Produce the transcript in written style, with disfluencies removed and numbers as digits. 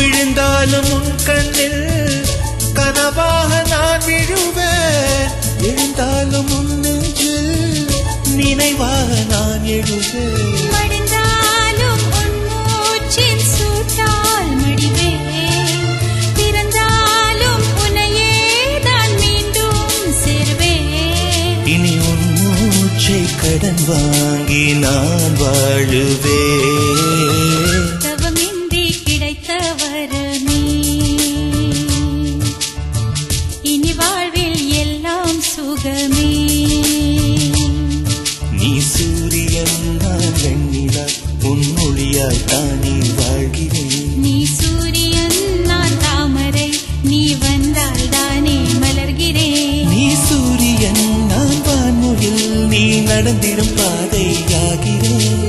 விழுந்தாலும் உன் கண்ணில் கனவாக நான் விழுவேன். எழுந்தாலும் உன் நெஞ்சில் நினைவாக நான் எழுவேன். மடிந்தாலும் உன் மூச்சின் சூட்டால் மடிவேன். பிறந்தாலும் உன்னையே தான் மீண்டும் சேர்வேன். இனி உன் மூச்சை கடன் வாங்கி நான் வாழுவேன். தவமின்றி கிடைத்த வரமே இனி வாழ்வில் எல்லாம் சுகமே. நீ சூரியன் நான் வெண்ணிலா உன் மொழியால் தானே வாழ்கிறேன். நீ சூரியன் நான் தாமரை நீ வந்தால் தானே மலர்கிறேன். நீ சூரியன் நான் வான்மொழில் நீ நடந்திடும் பாதையாகிறேன்.